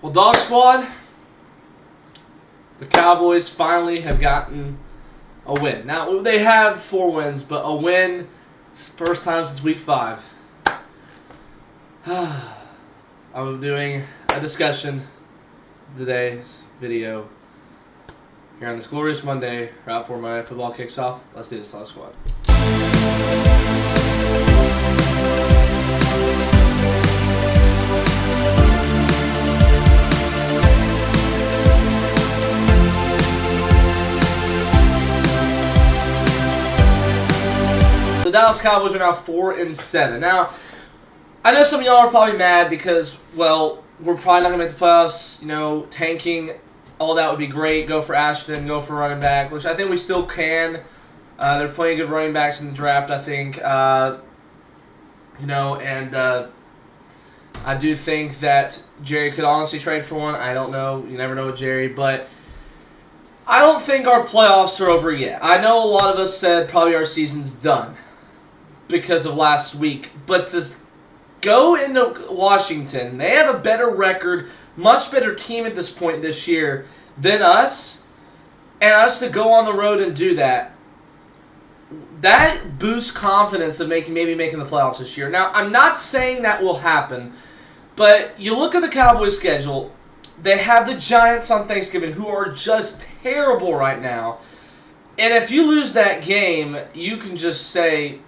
Well, Dog Squad, the Cowboys finally have gotten a win. Now, they have 4 wins, but a win, first time since week 5. I'm doing a discussion today's video here on this glorious Monday, right before my football kicks off. Let's do this, Dog Squad. The Dallas Cowboys are now 4-7. Now, I know some of y'all are probably mad because, well, we're probably not going to make the playoffs. You know, tanking, all that would be great. Go for Ashton, go for running back, which I think we still can. They're playing good running backs in the draft, I think. I do think that Jerry could honestly trade for one. I don't know. You never know with Jerry, but I don't think our playoffs are over yet. I know a lot of us said probably our season's done because of last week, but to go into Washington, they have a better record, much better team at this point this year than us, and us to go on the road and do that, that boosts confidence of maybe making the playoffs this year. Now, I'm not saying that will happen, but you look at the Cowboys' schedule, they have the Giants on Thanksgiving, who are just terrible right now, and if you lose that game, you can just say,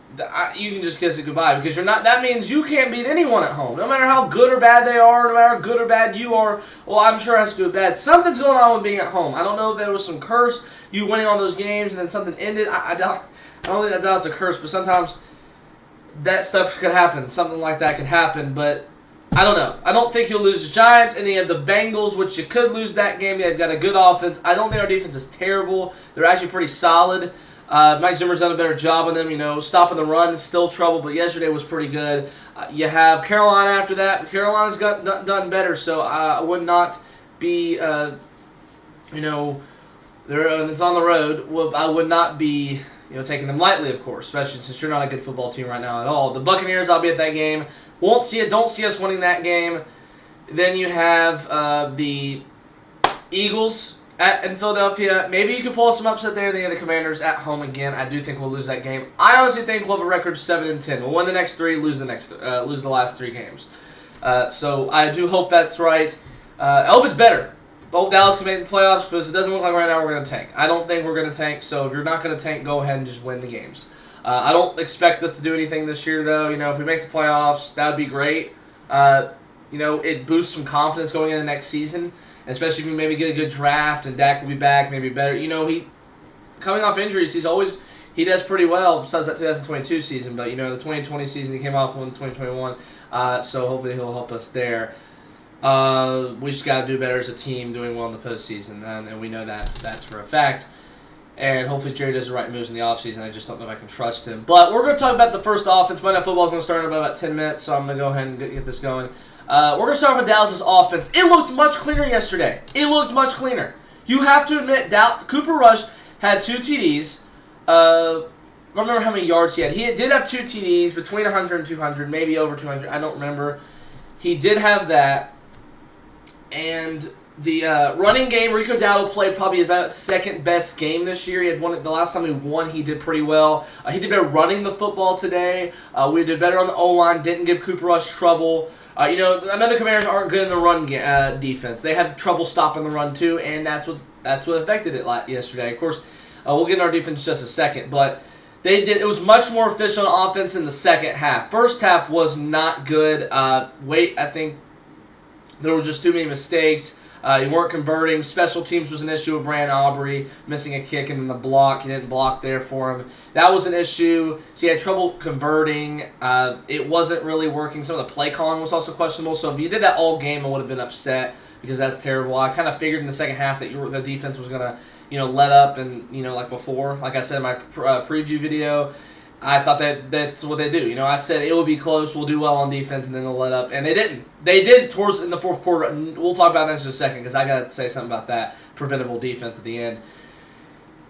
you can just kiss it goodbye because you're not. That means you can't beat anyone at home, no matter how good or bad they are, no matter how good or bad you are. Well, I'm sure it has to be with bad. Something's going on with being at home. I don't know if there was some curse, you winning all those games and then something ended. I don't think that's a curse, but sometimes that stuff could happen. Something like that could happen, but I don't know. I don't think you'll lose the Giants, and then you have the Bengals, which you could lose that game. They've got a good offense. I don't think our defense is terrible. They're actually pretty solid. Mike Zimmer's done a better job on them. You know, stopping the run is still trouble, but yesterday was pretty good. You have Carolina after that. Carolina's done better, so I would not be, it's on the road. Well, I would not be, taking them lightly, of course, especially since you're not a good football team right now at all. The Buccaneers, I'll be at that game. Don't see us winning that game. Then you have the Eagles in Philadelphia. Maybe you can pull some upset there. The Commanders at home again. I do think we'll lose that game. I honestly think we'll have a record 7-10. We'll win the next 3, lose the last 3 games. So I do hope that's right. I hope it's better. I hope Dallas can make the playoffs because it doesn't look like right now we're going to tank. I don't think we're going to tank. So if you're not going to tank, go ahead and just win the games. I don't expect us to do anything this year though. If we make the playoffs, that would be great. It boosts some confidence going into next season. Especially if we maybe get a good draft and Dak will be back, maybe better. He coming off injuries, he does pretty well besides that 2022 season. But the 2020 season he came off in 2021, so hopefully he'll help us there. We just got to do better as a team, doing well in the postseason, and we know that's for a fact. And hopefully Jerry does the right moves in the offseason. I just don't know if I can trust him. But we're going to talk about the first offense. Monday Night Football is going to start in about 10 minutes, so I'm going to go ahead and get this going. We're going to start with Dallas' offense. It looked much cleaner yesterday. It looked much cleaner. You have to admit, Cooper Rush had 2 TDs. I don't remember how many yards he had. He did have 2 TDs, between 100 and 200, maybe over 200. I don't remember. He did have that. And the running game, Rico Dowdle played probably about second best game this year. He had won the last time he won. He did pretty well. He did better running the football today. We did better on the O-line. Didn't give Cooper Rush trouble. Another Commanders aren't good in the run defense. They have trouble stopping the run too, and that's what affected it yesterday. Of course, we'll get in our defense in just a second, but it was much more efficient on offense in the second half. First half was not good. I think there were just too many mistakes. You weren't converting. Special teams was an issue with Brandon Aubrey missing a kick and then the block. You didn't block there for him. That was an issue. So you had trouble converting. It wasn't really working. Some of the play calling was also questionable. So if you did that all game, I would have been upset because that's terrible. I kind of figured in the second half that the defense was going to, let up and, like before. Like I said in my preview video, I thought that's what they do. I said it will be close, we'll do well on defense, and then they'll let up. And they didn't. They did towards in the fourth quarter. We'll talk about that in just a second because I got to say something about that preventable defense at the end.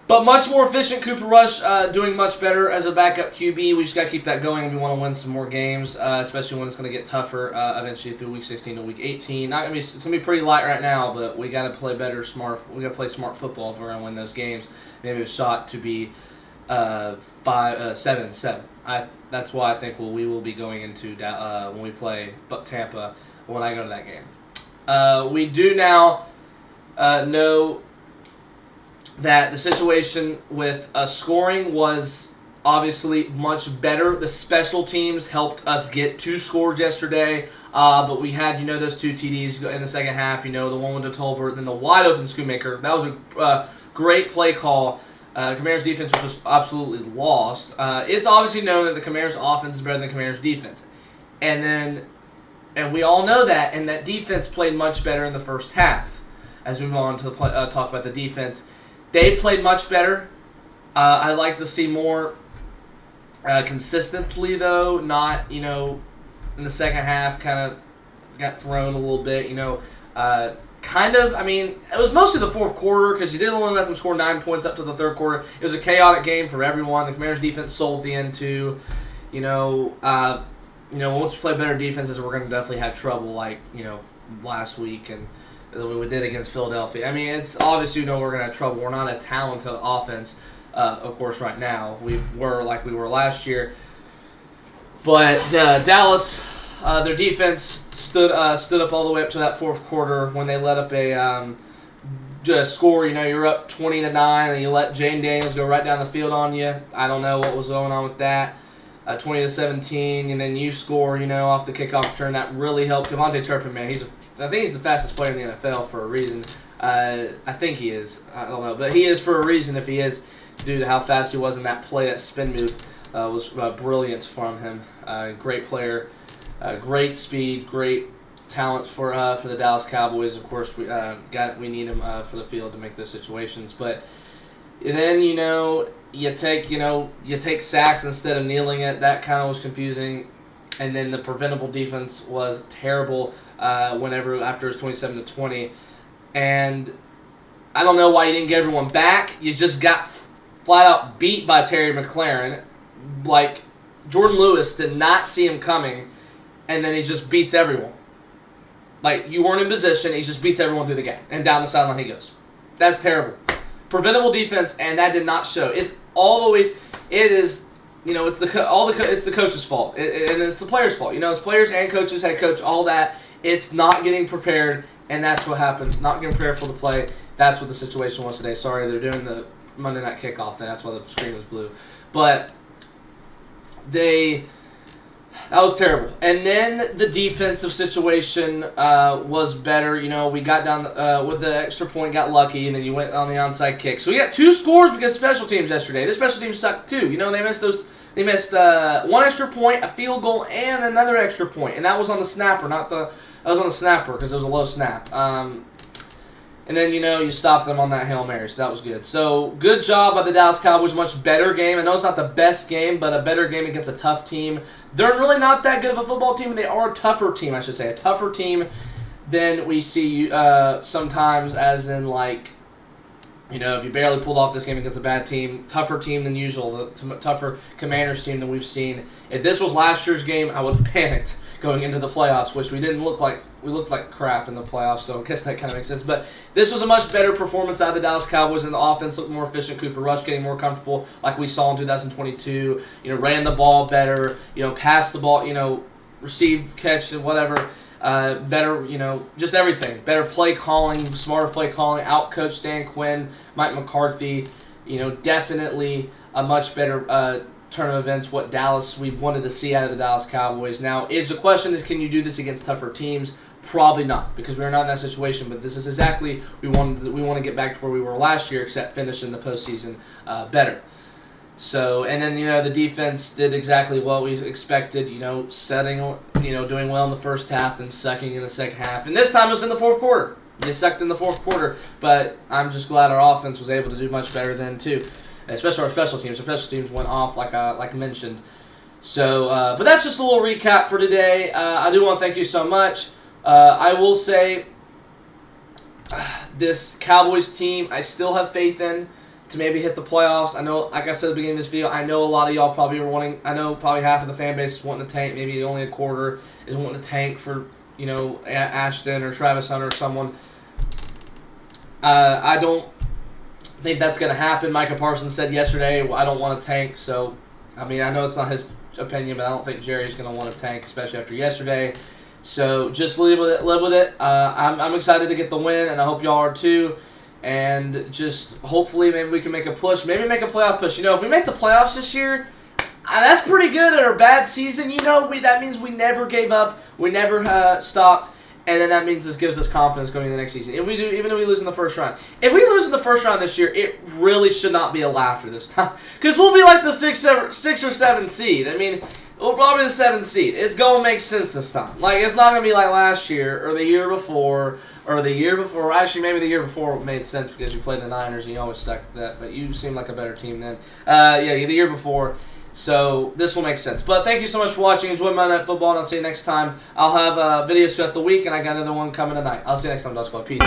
But much more efficient. Cooper Rush doing much better as a backup QB. We just got to keep that going. We want to win some more games, especially when it's going to get tougher eventually through Week 16 to Week 18. It's going to be pretty light right now, but we got to play better, smart. We got to play smart football if we're going to win those games. Maybe a shot to be 7-7. That's why I think we will be going into when we play Tampa when I go to that game. We do now know that the situation with scoring was obviously much better. The special teams helped us get 2 scores yesterday, but we had, those 2 TDs in the second half, the one with the Tolbert, then the wide open Schoonmaker. That was a great play call. Commanders' defense was just absolutely lost. It's obviously known that the Commanders' offense is better than the Commanders' defense. And we all know that, and that defense played much better in the first half. As we move on to talk about the defense, they played much better. I'd like to see more consistently, though. Not, in the second half, kind of got thrown a little bit. It was mostly the fourth quarter because you didn't only let them score 9 points up to the third quarter. It was a chaotic game for everyone. The Commanders' defense sold the end too. Once we play better defenses, we're going to definitely have trouble like, last week and we did against Philadelphia. It's obviously we're going to have trouble. We're not a talented offense, of course, right now. We were like we were last year. But Dallas, their defense stood up all the way up to that fourth quarter when they let up a score. You're up 20-9, and you let Jane Daniels go right down the field on you. I don't know what was going on with that. 20-17, and then you score, off the kickoff return. That really helped. Devontae Turpin, man, I think he's the fastest player in the NFL for a reason. I think he is. I don't know, but he is for a reason. If he is, due to how fast he was in that play, that spin move was brilliant from him. Great player, great speed, great talent for the Dallas Cowboys. Of course, we need him for the field to make those situations, but. And then, you take sacks instead of kneeling it. That kind of was confusing. And then the preventable defense was terrible after it was 27-20. And I don't know why you didn't get everyone back. You just got flat out beat by Terry McLaurin. Like, Jordan Lewis did not see him coming, and then he just beats everyone. Like, you weren't in position, he just beats everyone through the game. And down the sideline he goes. That's terrible. Preventable defense, and that did not show. It's all the way. It is, it's the coach's fault, and it's the players' fault. It's players and coaches, head coach, all that. It's not getting prepared, and that's what happened. Not getting prepared for the play. That's what the situation was today. Sorry, they're doing the Monday Night Kickoff thing. That's why the screen was blue, but that was terrible. And then the defensive situation was better. We got down with the extra point, got lucky, and then you went on the onside kick. So we got 2 scores because of special teams yesterday. The special teams sucked too. They missed one extra point, a field goal, and another extra point, and that was on the snapper, that was on the snapper because it was a low snap. And then, you stopped them on that Hail Mary, so that was good. So, good job by the Dallas Cowboys. Much better game. I know it's not the best game, but a better game against a tough team. They're really not that good of a football team, and they are a tougher team, I should say. A tougher team than we see sometimes, as in, if you barely pulled off this game against a bad team, tougher team than usual, the tougher Commanders team than we've seen. If this was last year's game, I would have panicked going into the playoffs, which we didn't look like. We looked like crap in the playoffs, so I guess that kind of makes sense. But this was a much better performance out of the Dallas Cowboys, and the offense looked more efficient. Cooper Rush getting more comfortable, like we saw in 2022. Ran the ball better. Passed the ball. Received, catch, and whatever. Better, just everything. Better play calling, smarter play calling. Out-coached Dan Quinn, Mike McCarthy. Definitely a much better turn of events. What we've wanted to see out of the Dallas Cowboys. Now, the question is, can you do this against tougher teams? Probably not, because we're not in that situation. But this is exactly we want to get back to where we were last year, except finish in the postseason better. So, and then, the defense did exactly what we expected, doing well in the first half, then sucking in the second half. And this time it was in the fourth quarter. They sucked in the fourth quarter, but I'm just glad our offense was able to do much better then, too. Especially our special teams. Our special teams went off, like I mentioned. So, but that's just a little recap for today. I do want to thank you so much. I will say, this Cowboys team, I still have faith in. to maybe hit the playoffs. I know, like I said at the beginning of this video, I know a lot of y'all probably are wanting, I know probably half of the fan base is wanting to tank, maybe only a quarter is wanting to tank for, you know, Ashton or Travis Hunter or someone. I don't think that's going to happen. Micah Parsons said yesterday, I don't want to tank, so, I mean, I know it's not his opinion, but I don't think Jerry's going to want to tank, especially after yesterday. So just live with it. I'm excited to get the win, and I hope y'all are too. And just hopefully maybe we can make a push. Maybe make a playoff push. You know, if we make the playoffs this year, that's pretty good at our bad season. You know, that means we never gave up. We never stopped. And then that means this gives us confidence going into the next season. If we do, even if we lose in the first round. If we lose in the first round this year, it really should not be a laughter this time. Because we'll be like the 6 or 7 seed. I mean, we'll probably be the 7th seed. It's going to make sense this time. Like, it's not going to be like last year or the year before or the year before. Actually, maybe the year before made sense because you played the Niners and you always sucked at that. But you seem like a better team then. Yeah, the year before. So this will make sense. But thank you so much for watching. Enjoy Monday Night Football, and I'll see you next time. I'll have videos throughout the week, and I got another one coming tonight. I'll see you next time, Dog Squad. Peace.